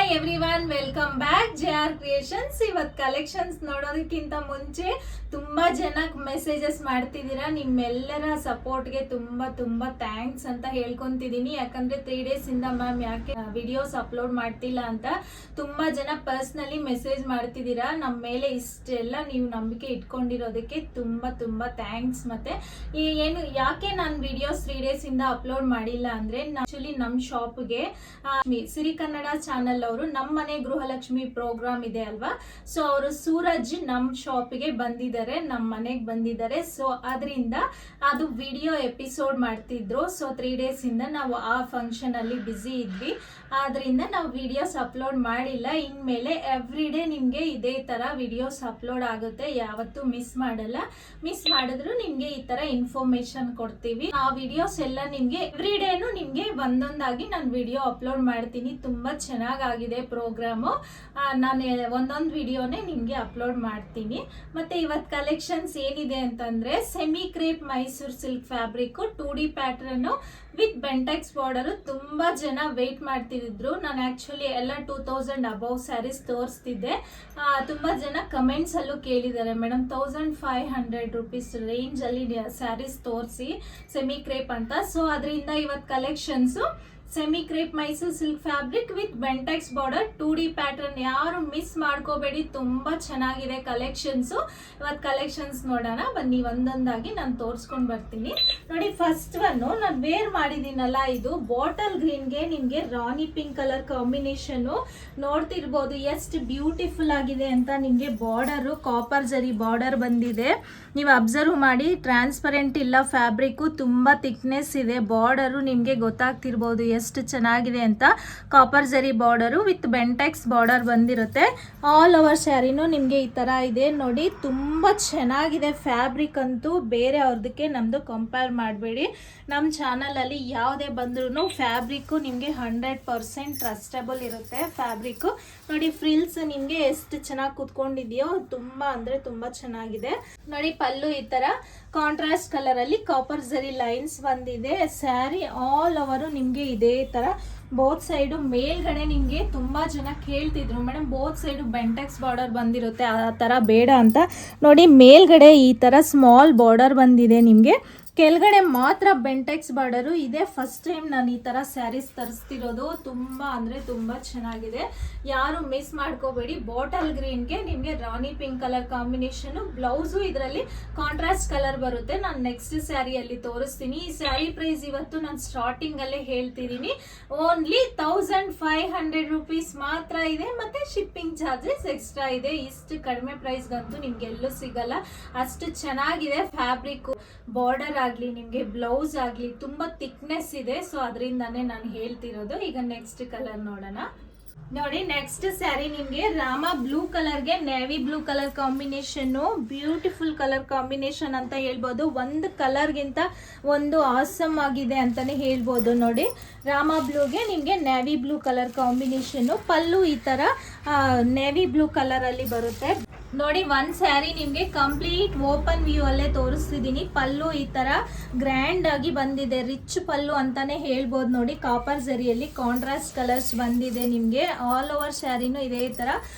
Hi everyone, welcome back JR creations. ಇವತ್ತು collections ನೋಡೋದಕ್ಕಿಂತ ಮುಂಚೆ ತುಂಬಾ ಜನ ಮೆಸೇಜಸ್ ಮಾಡ್ತಿದ್ದೀರಾ. ನಿಮ್ಮೆಲ್ಲರ ಸಪೋರ್ಟ್ಗೆ ತುಂಬಾ ತುಂಬಾ ಥ್ಯಾಂಕ್ಸ್ ಅಂತ ಹೇಳ್ಕೊಂತಿದ್ದೀನಿ. ಯಾಕಂದ್ರೆ 3 days ಇಂದ ಮ್ಯಾಮ್ ಯಾಕೆ ವಿಡಿಯೋಸ್ ಅಪ್ಲೋಡ್ ಮಾಡ್ತಿಲ್ಲ ಅಂತ ತುಂಬಾ ಜನ ಪರ್ಸ್ನಲಿ ಮೆಸೇಜ್ ಮಾಡ್ತಿದ್ದೀರಾ. ನಮ್ಮ ಮೇಲೆ ಇಷ್ಟೆಲ್ಲ ನೀವು ನಂಬಿಕೆ ಇಟ್ಕೊಂಡಿರೋದಕ್ಕೆ ತುಂಬಾ ತುಂಬಾ ಥ್ಯಾಂಕ್ಸ್. ಮತ್ತೆ ಏನು ಯಾಕೆ ನಾನು ವಿಡಿಯೋಸ್ 3 days ಇಂದ ಅಪ್ಲೋಡ್ ಮಾಡಿಲ್ಲ ಅಂದ್ರೆ, ಆಕ್ಚುಲಿ ನಮ್ಮ ಶಾಪ್ಗೆ ಸಿರಿ ಕನ್ನಡ ಚಾನಲ್ ಅವರು ನಮ್ಮ ಮನೆ ಗೃಹಲಕ್ಷ್ಮಿ ಪ್ರೋಗ್ರಾಮ್ ಇದೆ ಅಲ್ವಾ, ಸೊ ಅವರು ಸೂರಜ್ ನಮ್ಮ ಶಾಪ್ಗೆ ಬಂದಿದ್ದಾರೆ, ನಮ್ಮ ಮನೆಗೆ ಬಂದಿದ್ದಾರೆ. ಸೊ ಅದರಿಂದ ಅದು ವಿಡಿಯೋ ಎಪಿಸೋಡ್ ಮಾಡ್ತಿದ್ರು. ಸೊ 3 days ಇಂದ ನಾವು ಆ ಫಂಕ್ಷನ್ ಅಲ್ಲಿ ಬಿಸಿ ಇದ್ವಿ, ಆದ್ರಿಂದ ನಾವು ವಿಡಿಯೋಸ್ ಅಪ್ಲೋಡ್ ಮಾಡಿಲ್ಲ. ಇನ್ಮೇಲೆ ಎವ್ರಿ ಡೇ ನಿಮ್ಗೆ ಇದೇ ತರ ವಿಡಿಯೋಸ್ ಅಪ್ಲೋಡ್ ಆಗುತ್ತೆ, ಯಾವತ್ತೂ ಮಿಸ್ ಮಾಡಲ್ಲ. ಮಿಸ್ ಮಾಡಿದ್ರು ನಿಮ್ಗೆ ಈ ತರ ಇನ್ಫಾರ್ಮೇಶನ್ ಕೊಡ್ತೀವಿ. ಆ ವಿಡಿಯೋಸ್ ಎಲ್ಲ ನಿಮ್ಗೆ ಎವ್ರಿ ಡೇನು ನಿಮ್ಗೆ ಒಂದೊಂದಾಗಿ ನಾನು ವಿಡಿಯೋ ಅಪ್ಲೋಡ್ ಮಾಡ್ತೀನಿ. ತುಂಬಾ ಚೆನ್ನಾಗಿದೆ ಪ್ರೋಗ್ರಾಮು. ನಾನು ಒಂದೊಂದು ವಿಡಿಯೋನೇ ನಿಮ್ಗೆ ಅಪ್ಲೋಡ್ ಮಾಡ್ತೀನಿ. ಮತ್ತೆ ಇವತ್ತು ಕಲೆಕ್ಷನ್ಸ್ ಏನಿದೆ ಅಂತಂದ್ರೆ, semi crepe Mysore silk fabric 2D pattern with Bentex border. ತುಂಬಾ ಜನ ವೇಟ್ ಮಾಡ್ತಿದ್ರು. ನಾನು ಆಕ್ಚುಲಿ ಎಲ್ಲ 2000 ಅಬೌವ್ ಸ್ಯಾರೀಸ್ ತೋರಿಸ್ತಿದ್ದೆ. ತುಂಬಾ ಜನ ಕಮೆಂಟ್ಸ್ ಅಲ್ಲೂ ಕೇಳಿದ್ದಾರೆ, ಮೇಡಮ್ 1500 ರೂಪೀಸ್ ರೇಂಜ್ ಅಲ್ಲಿ ಸ್ಯಾರೀಸ್ ತೋರಿಸಿ ಸೆಮಿ ಕ್ರೇಪ್ ಅಂತ. ಸೊ ಅದರಿಂದ ಇವತ್ತು collections semi crepe Mysore silk fabric with Bentex border 2D pattern. ಯಾರು ಮಿಸ್ ಮಾಡ್ಕೋಬೇಡಿ, ತುಂಬಾ ಚೆನ್ನಾಗಿದೆ ಕಲೆಕ್ಷನ್ಸ್. ಇವತ್ತು ಕಲೆಕ್ಷನ್ಸ್ ನೋಡೋಣ ಬನ್ನಿ, ಒಂದೊಂದಾಗಿ ನಾನು ತೋರಿಸ್ಕೊಂಡು ಬರ್ತೀನಿ. ನೋಡಿ, ಫಸ್ಟ್ ಒನ್ ನಾನು ವೇರ್ ಮಾಡಿದ್ದೀನಲ್ಲ, ಇದು ಬಾಟಲ್ ಗ್ರೀನ್ಗೆ ನಿಮ್ಗೆ ರಾಣಿ ಪಿಂಕ್ ಕಲರ್ ಕಾಂಬಿನೇಷನ್. ನೋಡ್ತಿರ್ಬೋದು ಎಷ್ಟು ಬ್ಯೂಟಿಫುಲ್ ಆಗಿದೆ ಅಂತ. ನಿಮ್ಗೆ ಬಾರ್ಡರ್ ಕಾಪರ್ ಜರಿ ಬಾರ್ಡರ್ ಬಂದಿದೆ. ನೀವು ಅಬ್ಸರ್ವ್ ಮಾಡಿ, ಟ್ರಾನ್ಸ್ಪರೆಂಟ್ ಇಲ್ಲ ಫ್ಯಾಬ್ರಿಕ್, ತುಂಬಾ ಥಿಕ್ನೆಸ್ ಇದೆ. ಬಾರ್ಡರು ನಿಮ್ಗೆ ಗೊತ್ತಾಗ್ತಿರ್ಬೋದು ಎಷ್ಟು ಚೆನ್ನಾಗಿದೆ ಅಂತ. ಕಾಪರ್ ಜರಿ ಬಾರ್ಡರು ವಿತ್ ಬೆಂಟೆಕ್ಸ್ ಬಾರ್ಡರ್ ಬಂದಿರುತ್ತೆ. ಆಲ್ ಓವರ್ ಸ್ಯಾರಿನೂ ನಿಮ್ಗೆ ಈ ತರ ಇದೆ ನೋಡಿ. ತುಂಬಾ ಚೆನ್ನಾಗಿದೆ ಫ್ಯಾಬ್ರಿಕ್ ಅಂತೂ. ಬೇರೆ ಅವ್ರದಕ್ಕೆ ನಮ್ದು ಕಂಪೇರ್ ಮಾಡಬೇಡಿ. ನಮ್ಮ ಚಾನಲ್ ಅಲ್ಲಿ ಯಾವುದೇ ಬಂದ್ರೂ ಫ್ಯಾಬ್ರಿಕ್ ನಿಮ್ಗೆ 100% ಟ್ರಸ್ಟಬಲ್ ಇರುತ್ತೆ ಫ್ಯಾಬ್ರಿಕ್. ನೋಡಿ, ಫ್ರಿಲ್ಸ್ ನಿಮ್ಗೆ ಎಷ್ಟು ಚೆನ್ನಾಗಿ ಕುತ್ಕೊಂಡಿದೆಯೋ, ತುಂಬಾ ಅಂದ್ರೆ ತುಂಬಾ ಚೆನ್ನಾಗಿದೆ. ನೋಡಿ, ಪಲ್ಲು ಈ ತರ ಕಾಂಟ್ರಾಸ್ಟ್ ಕಲರ್ ಅಲ್ಲಿ ಕಾಪರ್ ಜರಿ ಲೈನ್ಸ್ ಬಂದಿದೆ. ಸ್ಯಾರಿ ಆಲ್ ಓವರ್ ನಿಮ್ಗೆ ಇದೇ ತರ ಬೋತ್ ಸೈಡು. ಮೇಲ್ಗಡೆ ನಿಮ್ಗೆ ತುಂಬಾ ಜನ ಕೇಳ್ತಿದ್ರು, madam both side Bentex border ಬಂದಿರುತ್ತೆ, ಆ ತರ ಬೇಡ ಅಂತ. ನೋಡಿ, ಮೇಲ್ಗಡೆ ಈ ತರ ಸ್ಮಾಲ್ ಬಾರ್ಡರ್ ಬಂದಿದೆ ನಿಮ್ಗೆ, ಕೆಳಗಡೆ ಮಾತ್ರ ಬೆಂಟೆಕ್ಸ್ ಬಾರ್ಡರು ಇದೆ. ಫಸ್ಟ್ ಟೈಮ್ ನಾನು ಈ ತರ ಸ್ಯಾರೀಸ್ ತರಿಸ್ತಿರೋದು. ತುಂಬಾ ಅಂದ್ರೆ ತುಂಬಾ ಚೆನ್ನಾಗಿದೆ, ಯಾರು ಮಿಸ್ ಮಾಡ್ಕೋಬೇಡಿ. ಬಾಟಲ್ ಗ್ರೀನ್ಗೆ ನಿಮ್ಗೆ ರಾಣಿ ಪಿಂಕ್ ಕಲರ್ ಕಾಂಬಿನೇಷನ್. ಬ್ಲೌಸು ಇದರಲ್ಲಿ ಕಾಂಟ್ರಾಸ್ಟ್ ಕಲರ್ ಬರುತ್ತೆ. ನಾನು ನೆಕ್ಸ್ಟ್ ಸ್ಯಾರಿಯಲ್ಲಿ ತೋರಿಸ್ತೀನಿ. ಈ ಸ್ಯಾರಿ ಪ್ರೈಸ್ ಇವತ್ತು ನಾನು ಸ್ಟಾರ್ಟಿಂಗ್ ಅಲ್ಲೇ ಹೇಳ್ತಿದ್ದೀನಿ, ಓನ್ಲಿ 1500 ರೂಪೀಸ್ ಮಾತ್ರ ಇದೆ. ಮತ್ತೆ ಶಿಪ್ಪಿಂಗ್ ಚಾರ್ಜಸ್ ಎಕ್ಸ್ಟ್ರಾ ಇದೆ. ಇಷ್ಟು ಕಡಿಮೆ ಪ್ರೈಸ್ಗಂತೂ ನಿಮ್ಗೆ ಎಲ್ಲೂ ಸಿಗಲ್ಲ. ಅಷ್ಟು ಚೆನ್ನಾಗಿದೆ ಫ್ಯಾಬ್ರಿಕ್. ಬಾರ್ಡರ್ ಆಗ್ಲಿ ನಿಮ್ಗೆ ಬ್ಲೌಸ್ ಆಗ್ಲಿ ತುಂಬಾ ಥಿಕ್ನೆಸ್ ಇದೆ. ಸೊ ಅದರಿಂದಾನೇ ನಾನು ಹೇಳ್ತಿರೋದು. ಈಗ ನೆಕ್ಸ್ಟ್ ಕಲರ್ ನೋಡೋಣ. ನೋಡಿ, ನೆಕ್ಸ್ಟ್ ಸ್ಯಾರಿ ನಿಮ್ಗೆ ರಾಮ ಬ್ಲೂ ಕಲರ್ಗೆ navy blue colour combination. Beautiful colour combination ಅಂತ ಹೇಳ್ಬೋದು. ಒಂದು ಕಲರ್ಗಿಂತ ಒಂದು ಆಸಮ್ ಆಗಿದೆ ಅಂತಾನೆ ಹೇಳ್ಬೋದು. ನೋಡಿ, ರಾಮ ಬ್ಲೂಗೆ ನಿಮ್ಗೆ ನೇವಿ ಬ್ಲೂ ಕಲರ್ ಕಾಂಬಿನೇಷನ್. ಪಲ್ಲು ಈ ತರ ನೇವಿ ಬ್ಲೂ ಕಲರ್ ಅಲ್ಲಿ ಬರುತ್ತೆ. ನೋಡಿ, ಒಂದ್ ಸ್ಯಾರಿ ನಿಮ್ಗೆ ಕಂಪ್ಲೀಟ್ ಓಪನ್ ವ್ಯೂ ಅಲ್ಲೇ ತೋರಿಸ್ತಿದ್ದೀನಿ. ಪಲ್ಲು ಈ ತರ ಗ್ರ್ಯಾಂಡ್ ಆಗಿ ಬಂದಿದೆ, ರಿಚ್ ಪಲ್ಲು ಅಂತಾನೆ ಹೇಳ್ಬೋದು. ನೋಡಿ, ಕಾಪರ್ ಜರಿಯಲ್ಲಿ ಕಾಂಟ್ರಾಸ್ಟ್ ಕಲರ್ಸ್ ಬಂದಿದೆ ನಿಮ್ಗೆ. ಆಲ್ ಓವರ್ ಸ್ಯಾರಿನೂ ಇದೇ ತರ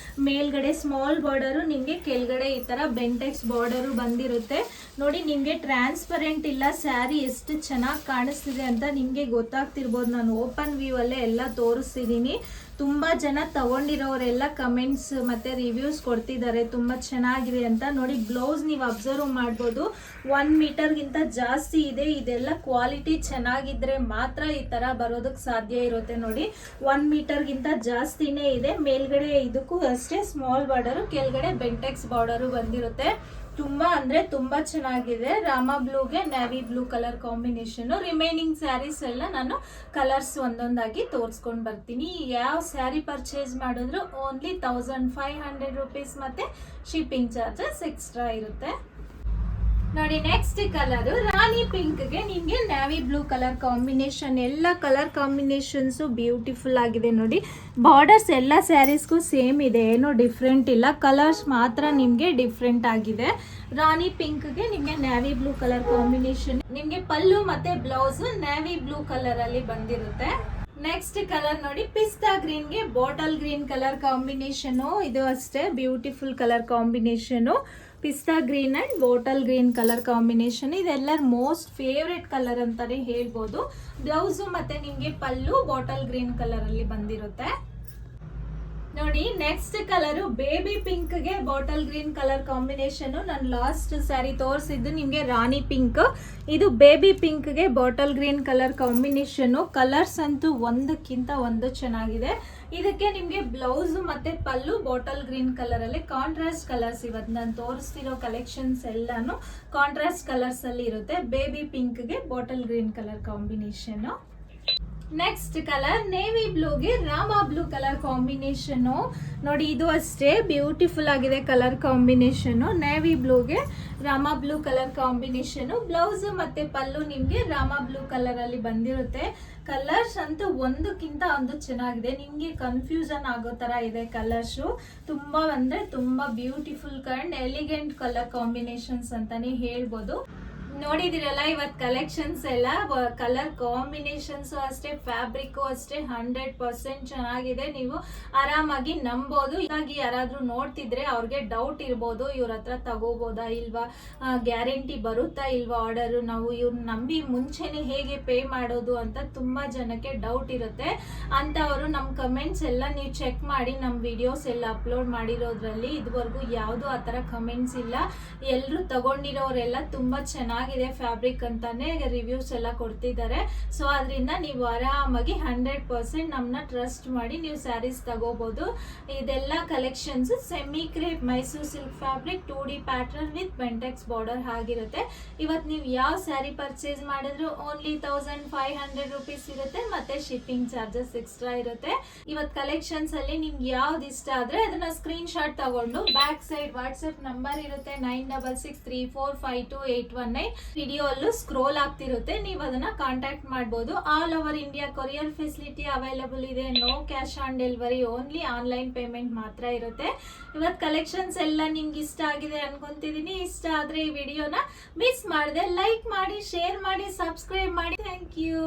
ಮೇಲ್ಗಡೆ ಸ್ಮಾಲ್ ಬಾರ್ಡರು, ನಿಮ್ಗೆ ಕೆಳಗಡೆ ಈ ತರ ಬೆಂಟೆಕ್ಸ್ ಬಾರ್ಡರು ಬಂದಿರುತ್ತೆ. ನೋಡಿ, ನಿಮ್ಗೆ ಟ್ರಾನ್ಸ್ಪರೆಂಟ್ ಇಲ್ಲ. ಸ್ಯಾರಿ ಎಷ್ಟು ಚೆನ್ನಾಗಿ ಕಾಣಿಸ್ತಿದೆ ಅಂತ ನಿಮ್ಗೆ ಗೊತ್ತಾಗ್ತಿರ್ಬೋದು. ನಾನು ಓಪನ್ ವ್ಯೂ ಅಲ್ಲೇ ಎಲ್ಲ ತೋರಿಸ್ತಿದ್ದೀನಿ. ತುಂಬಾ ಜನ ತಗೊಂಡಿರೋರೆಲ್ಲ ಕಮೆಂಟ್ಸ್ ಮತ್ತೆ ರಿವ್ಯೂಸ್ ಕೊಡ್ತಿದ್ದಾರೆ, ತುಂಬಾ ಚೆನ್ನಾಗಿದೆ ಅಂತ. ನೋಡಿ, ಬ್ಲೌಸ್ ನೀವು ಅಬ್ಸರ್ವ್ ಮಾಡ್ಬೋದು, 1 ಮೀಟರ್ಗಿಂತ ಜಾಸ್ತಿ ಇದೆ. ಇದೆಲ್ಲ ಕ್ವಾಲಿಟಿ ಚೆನ್ನಾಗಿದ್ರೆ ಮಾತ್ರ ಈ ತರ ಬರೋದಕ್ಕೆ ಸಾಧ್ಯ ಇರುತ್ತೆ. ನೋಡಿ, 1 ಮೀಟರ್ಗಿಂತ ಜಾಸ್ತಿನೇ ಇದೆ. ಮೇಲ್ಗಡೆ ಇದಕ್ಕೂ ಅಷ್ಟೇ ಸ್ಮಾಲ್ ಬಾರ್ಡರು, ಕೆಳಗಡೆ ಬೆಂಟೆಕ್ಸ್ ಬಾರ್ಡರು ಬಂದಿರುತ್ತೆ. ತುಂಬಾ ಅಂದ್ರೆ ತುಂಬಾ ಚೆನ್ನಾಗಿದೆ. ರಾಮ ಬ್ಲೂಗೆ navy blue colour combination. Remaining saris ಎಲ್ಲ ನಾನು ಕಲರ್ಸ್ ಒಂದೊಂದಾಗಿ ತೋರಿಸ್ಕೊಂಡು ಬರ್ತೀನಿ. ಯಾವ ಸ್ಯಾರಿ ಪರ್ಚೇಸ್ ಮಾಡಿದ್ರು ಓನ್ಲಿ 1500 ರೂಪೀಸ್ ಮತ್ತೆ ಶಿಪ್ಪಿಂಗ್ ಚಾರ್ಜಸ್ ಎಕ್ಸ್ಟ್ರಾ ಇರುತ್ತೆ. ನೋಡಿ, ನೆಕ್ಸ್ಟ್ ಕಲರ್ ರಾಣಿ ಪಿಂಕ್ಗೆ ನಿಮ್ಗೆ ನೇವಿ ಬ್ಲೂ ಕಲರ್ ಕಾಂಬಿನೇಷನ್. ಎಲ್ಲ ಕಲರ್ ಕಾಂಬಿನೇಷನ್ಸ್ ಬ್ಯೂಟಿಫುಲ್ ಆಗಿದೆ. ನೋಡಿ, ಬಾರ್ಡರ್ಸ್ ಎಲ್ಲ ಸ್ಯಾರೀಸ್ಗೂ ಸೇಮ್ ಇದೆ, ಏನೋ ಡಿಫ್ರೆಂಟ್ ಇಲ್ಲ. ಕಲರ್ಸ್ ಮಾತ್ರ ನಿಮ್ಗೆ ಡಿಫ್ರೆಂಟ್ ಆಗಿದೆ. ರಾಣಿ ಪಿಂಕ್ಗೆ ನಿಮ್ಗೆ ನೇವಿ ಬ್ಲೂ ಕಲರ್ ಕಾಂಬಿನೇಷನ್. ನಿಮ್ಗೆ ಪಲ್ಲು ಮತ್ತೆ ಬ್ಲೌಸ್ ನೇವಿ ಬ್ಲೂ ಕಲರ್ ಅಲ್ಲಿ ಬಂದಿರುತ್ತೆ. ನೆಕ್ಸ್ಟ್ ಕಲರ್ ನೋಡಿ ಪಿಸ್ತಾ ಗ್ರೀನ್ಗೆ ಬಾಟಲ್ ಗ್ರೀನ್ ಕಲರ್ ಕಾಂಬಿನೇಷನ್. ಇದು ಅಷ್ಟೇ ಬ್ಯೂಟಿಫುಲ್ ಕಲರ್ ಕಾಂಬಿನೇಷನ್. ಪಿಸ್ತಾ green and bottle green colour combination ಇದೆಲ್ಲರ ಮೋಸ್ಟ್ ಫೇವ್ರೆಟ್ ಕಲರ್ ಅಂತಾನೆ ಹೇಳ್ಬೋದು. ಬ್ಲೌಸು ಮತ್ತೆ ನಿಮ್ಗೆ ಪಲ್ಲು ಬಾಟಲ್ ಗ್ರೀನ್ ಕಲರ್ ಅಲ್ಲಿ ಬಂದಿರುತ್ತೆ ನೋಡಿ. ನೆಕ್ಸ್ಟ್ ಕಲರ್ ಬೇಬಿ ಪಿಂಕ್ ಗೆ ಬಾಟಲ್ ಗ್ರೀನ್ ಕಲರ್ ಕಾಂಬಿನೇಷನ್. ನಾನು ಲಾಸ್ಟ್ ಸ್ಯಾರಿ ತೋರಿಸಿದ್ದು ನಿಮ್ಗೆ ರಾಣಿ ಪಿಂಕ್. ಇದು ಬೇಬಿ ಪಿಂಕ್ ಗೆ bottle green colour combination. Colours ಅಂತೂ ಒಂದಕ್ಕಿಂತ ಒಂದು ಚೆನ್ನಾಗಿದೆ. ಇದಕ್ಕೆ ನಿಮ್ಗೆ ಬ್ಲೌಸ್ ಮತ್ತೆ ಪಲ್ಲು ಬಾಟಲ್ ಗ್ರೀನ್ ಕಲರ್ ಅಲ್ಲಿ ಕಾಂಟ್ರಾಸ್ಟ್ ಕಲರ್ಸ್. ಇವತ್ತು ನಾನು ತೋರಿಸ್ತಿರೋ ಕಲೆಕ್ಷನ್ಸ್ ಎಲ್ಲಾನು ಕಾಂಟ್ರಾಸ್ಟ್ ಕಲರ್ಸ್ ಅಲ್ಲಿ ಇರುತ್ತೆ. ಬೇಬಿ ಪಿಂಕ್ ಗೆ bottle green colour combination. Next colour navy ಬ್ಲೂಗೆ ರಾಮಾ ಬ್ಲೂ ಕಲರ್ ಕಾಂಬಿನೇಷನ್ ನೋಡಿ. ಇದು ಅಷ್ಟೇ ಬ್ಯೂಟಿಫುಲ್ ಆಗಿದೆ ಕಲರ್ ಕಾಂಬಿನೇಷನ್. ನೇವಿ ಬ್ಲೂಗೆ ರಾಮಾ ಬ್ಲೂ ಕಲರ್ ಕಾಂಬಿನೇಷನ್. ಬ್ಲೌಸ್ ಮತ್ತೆ ಪಲ್ಲು ನಿಮ್ಗೆ ರಾಮಾ ಬ್ಲೂ ಕಲರ್ ಅಲ್ಲಿ ಬಂದಿರುತ್ತೆ. ಕಲರ್ಸ್ ಅಂತೂ ಒಂದಕ್ಕಿಂತ ಒಂದು ಚೆನ್ನಾಗಿದೆ. ನಿಮ್ಗೆ ಕನ್ಫ್ಯೂಷನ್ ಆಗೋ ತರ ಇದೆ ಕಲರ್ಸು. ತುಂಬಾ ಅಂದ್ರೆ ತುಂಬಾ beautiful and elegant colour combinations ಅಂತಾನೆ ಹೇಳ್ಬೋದು. ನೋಡಿದಿರಲ್ಲ ಇವತ್ತು ಕಲೆಕ್ಷನ್ಸ್ ಎಲ್ಲ ಕಲರ್ ಕಾಂಬಿನೇಷನ್ಸ್ ಅಷ್ಟೇ, ಫ್ಯಾಬ್ರಿಕ್ ಅಷ್ಟೇ 100% ಚೆನ್ನಾಗಿದೆ. ನೀವು ಆರಾಮಾಗಿ ನಂಬೋದು. ಹೀಗಾಗಿ ಯಾರಾದ್ರೂ ನೋಡ್ತಿದ್ರೆ ಅವ್ರಿಗೆ ಡೌಟ್ ಇರ್ಬೋದು, ಇವ್ರ ಹತ್ರ ತಗೋಬೋದಾ ಇಲ್ವಾ, ಗ್ಯಾರಂಟಿ ಬರುತ್ತಾ ಇಲ್ವಾ ಆರ್ಡರ್, ನಾವು ಇವ್ರನ್ನ ನಂಬಿ ಮುಂಚೆನೆ ಹೇಗೆ ಪೇ ಮಾಡೋದು ಅಂತ ತುಂಬಾ ಜನಕ್ಕೆ ಡೌಟ್ ಇರುತ್ತೆ. ಅಂತವರು ನಮ್ಮ ಕಮೆಂಟ್ಸ್ ಎಲ್ಲ ನೀವು ಚೆಕ್ ಮಾಡಿ. ನಮ್ಮ ವಿಡಿಯೋಸ್ ಎಲ್ಲ ಅಪ್ಲೋಡ್ ಮಾಡಿರೋದ್ರಲ್ಲಿ ಇದುವರೆಗೂ ಯಾವುದು ಆ ಥರ ಕಮೆಂಟ್ಸ್ ಇಲ್ಲ. ಎಲ್ಲರೂ ತಗೊಂಡಿರೋರೆಲ್ಲ ತುಂಬಾ ಚೆನ್ನಾಗಿದೆ ಫ್ಯಾಬ್ರಿಕ್ ಅಂತಾನೆ ರಿವ್ಯೂಸ್ ಎಲ್ಲ ಕೊಡ್ತಿದ್ದಾರೆ. ಸೊ ಅದರಿಂದ ನೀವು ಆರಾಮಾಗಿ 100% ನಮ್ಮನ್ನ ಟ್ರಸ್ಟ್ ಮಾಡಿ ನೀವು ಸ್ಯಾರೀಸ್ ತಗೋಬಹುದು. ಇದೆಲ್ಲ collections semi crepe Mysuru silk fabric 2D pattern with Bentex border ಆಗಿರುತ್ತೆ. ಇವತ್ತು ನೀವು ಯಾವ ಸ್ಯಾರಿ ಪರ್ಚೇಸ್ ಮಾಡಿದ್ರು ಓನ್ಲಿ 1500 ರುಪೀಸ್ ಇರುತ್ತೆ. ಮತ್ತೆ ಶಿಪ್ಪಿಂಗ್ ಚಾರ್ಜಸ್ ಎಕ್ಸ್ಟ್ರಾ ಇರುತ್ತೆ. ಇವತ್ತು ಕಲೆಕ್ಷನ್ಸ್ ಅಲ್ಲಿ ನಿಮ್ಗೆ ಯಾವ್ದು ಇಷ್ಟ ಆದ್ರೆ ಅದನ್ನ ಸ್ಕ್ರೀನ್ ಶಾಟ್ ತಗೊಂಡು ಬ್ಯಾಕ್ ಸೈಡ್ ವಾಟ್ಸ್ಆಪ್ ನಂಬರ್ ಇರುತ್ತೆ 9663452819. ವಿಡಿಯೋ ಅಲ್ಲೂ ಸ್ಕ್ರೋಲ್ ಆಗ್ತಿರುತ್ತೆ. ನೀವು ಅದನ್ನ ಕಾಂಟ್ಯಾಕ್ಟ್ ಮಾಡಬಹುದು. All over India courier facility available ಇದೆ. No cash on delivery, only online payment ಮಾತ್ರ ಇರುತ್ತೆ. ಇವತ್ತು ಕಲೆಕ್ಷನ್ಸ್ ಎಲ್ಲ ನಿಮ್ಗೆ ಇಷ್ಟ ಆಗಿದೆ ಅನ್ಕೊಂತಿದೀನಿ. ಇಷ್ಟ ಆದ್ರೆ ಈ ವಿಡಿಯೋನ ಮಿಸ್ ಮಾಡದೆ ಲೈಕ್ ಮಾಡಿ, ಶೇರ್ ಮಾಡಿ, ಸಬ್ಸ್ಕ್ರೈಬ್ ಮಾಡಿ. Thank you.